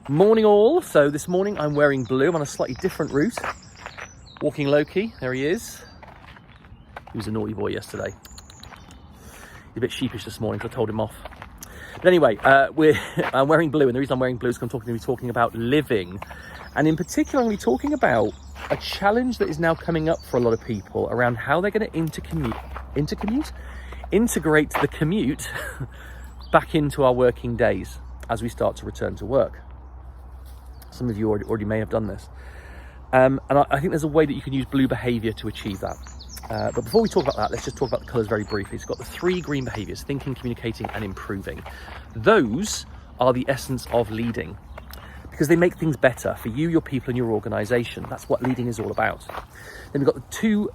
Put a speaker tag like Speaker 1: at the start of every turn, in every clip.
Speaker 1: Morning all. So this morning I'm wearing blue. I'm on a slightly different route. Walking Loki, there he is. He was a naughty boy yesterday. He's a bit sheepish this morning, so I told him off. But anyway, I'm wearing blue, and the reason I'm wearing blue is because I'm going to be talking about living. And in particular, I'm going to be talking about a challenge that is now coming up for a lot of people around how they're going to integrate the commute back into our working days as we start to return to work. Some of you already may have done this. And I think there's a way that you can use blue behaviour to achieve that. But before we talk about that, let's just talk about the colours very briefly. It's got the 3 green behaviours: thinking, communicating and improving. Those are the essence of leading, because they make things better for you, your people and your organisation. That's what leading is all about. Then we've got the 2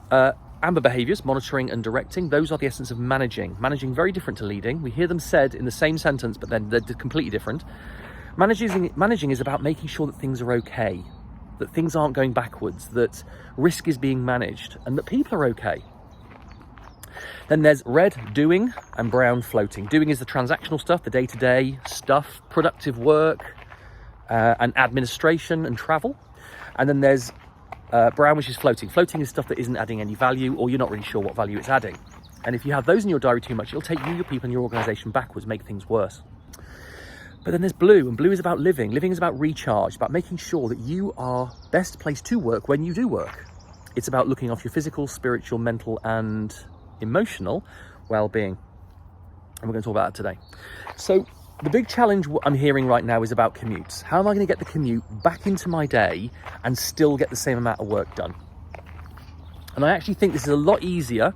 Speaker 1: amber behaviours: monitoring and directing. Those are the essence of managing. Managing, very different to leading. We hear them said in the same sentence, but then they're completely different. Managing is about making sure that things are okay, that things aren't going backwards, that risk is being managed, and that people are okay. Then there's red, doing, and brown, floating. Doing is the transactional stuff, the day-to-day stuff, productive work, and administration and travel. And then there's brown, which is floating. Floating is stuff that isn't adding any value, or you're not really sure what value it's adding. And if you have those in your diary too much, it'll take you, your people, and your organisation backwards, make things worse. But then there's blue, and blue is about living. Living is about recharge, about making sure that you are best placed to work when you do work. It's about looking after your physical, spiritual, mental and emotional well-being. And we're going to talk about that today. So the big challenge I'm hearing right now is about commutes. How am I going to get the commute back into my day and still get the same amount of work done? And I actually think this is a lot easier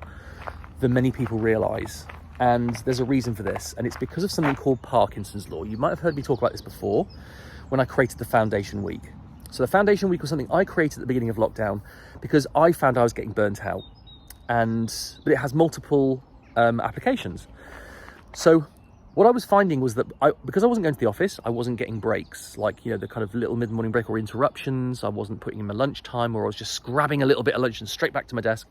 Speaker 1: than many people realise. And there's a reason for this, and it's because of something called Parkinsons Law. You might have heard me talk about this before when I created the Foundation Week. So the Foundation Week was something I created at the beginning of lockdown because I found I was getting burnt out, but it has multiple applications. So what I was finding was that because I wasn't going to the office, I wasn't getting breaks, like, the kind of little mid-morning break or interruptions. I wasn't putting in my lunchtime, or I was just grabbing a little bit of lunch and straight back to my desk.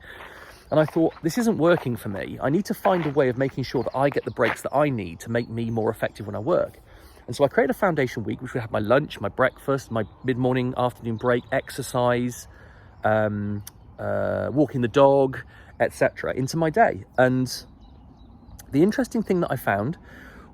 Speaker 1: And I thought, this isn't working for me. I need to find a way of making sure that I get the breaks that I need to make me more effective when I work. And so I created a Foundation Week, which would have my lunch, my breakfast, my mid-morning, afternoon break, exercise, walking the dog, etc. into my day. And the interesting thing that I found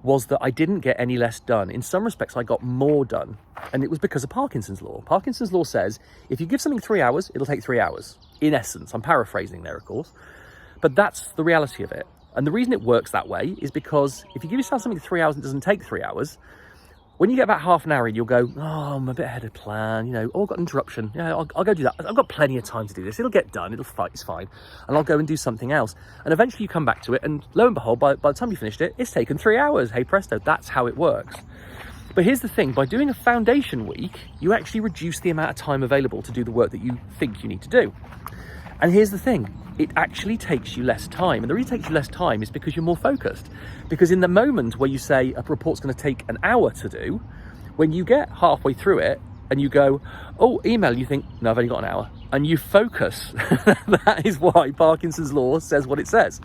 Speaker 1: was that I didn't get any less done. In some respects, I got more done. And it was because of Parkinson's Law. Parkinson's Law says, if you give something 3 hours, it'll take 3 hours. In essence, I'm paraphrasing there, of course. But that's the reality of it. And the reason it works that way is because if you give yourself something 3 hours and it doesn't take 3 hours, when you get about half an hour in, you'll go, oh, I'm a bit ahead of plan. Oh, I've got an interruption. Yeah, I'll go do that. I've got plenty of time to do this. It'll get done. It's fine. And I'll go and do something else. And eventually you come back to it. And lo and behold, by the time you finished it, it's taken 3 hours. Hey, presto. That's how it works. But here's the thing. By doing a Foundation Week, you actually reduce the amount of time available to do the work that you think you need to do. And here's the thing. It actually takes you less time. And the reason it takes you less time is because you're more focused. Because in the moment where you say a report's going to take an hour to do, when you get halfway through it and you go, oh, email, you think, no, I've only got an hour. And you focus. That is why Parkinson's Law says what it says.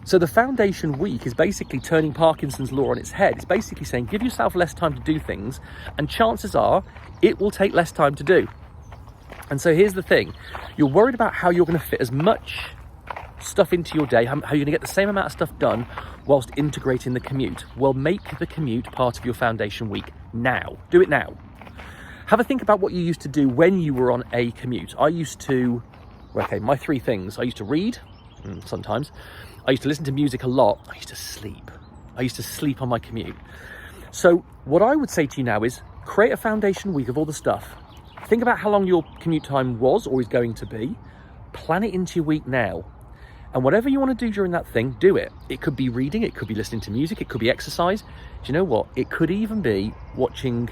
Speaker 1: So the Foundation Week is basically turning Parkinson's Law on its head. It's basically saying, give yourself less time to do things, and chances are it will take less time to do. And so here's the thing. You're worried about how you're going to fit as much stuff into your day, how you're going to get the same amount of stuff done whilst integrating the commute. Well, make the commute part of your Foundation Week now. Do it now. Have a think about what you used to do when you were on a commute. My 3 things. I used to read, sometimes. I used to listen to music a lot. I used to sleep. I used to sleep on my commute. So what I would say to you now is create a Foundation Week of all the stuff. Think about how long your commute time was or is going to be. Plan it into your week now. And whatever you want to do during that thing, do it. It could be reading, it could be listening to music, it could be exercise. Do you know what? It could even be watching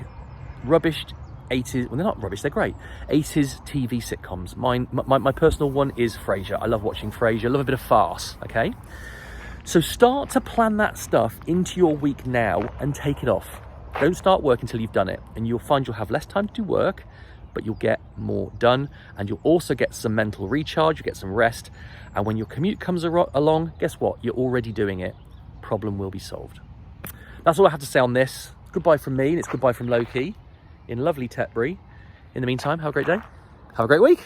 Speaker 1: rubbish 80s, well, they're not rubbish, they're great. 80s TV sitcoms. My personal one is Frasier. I love watching Frasier. I love a bit of farce, okay? So start to plan that stuff into your week now and take it off. Don't start work until you've done it. And you'll find you'll have less time to do work, but you'll get more done. And you'll also get some mental recharge, you get some rest. And when your commute comes along, guess what? You're already doing it. Problem will be solved. That's all I have to say on this. Goodbye from me, and it's goodbye from Loki. in lovely Tetbury. In the meantime, have a great day. Have a great week.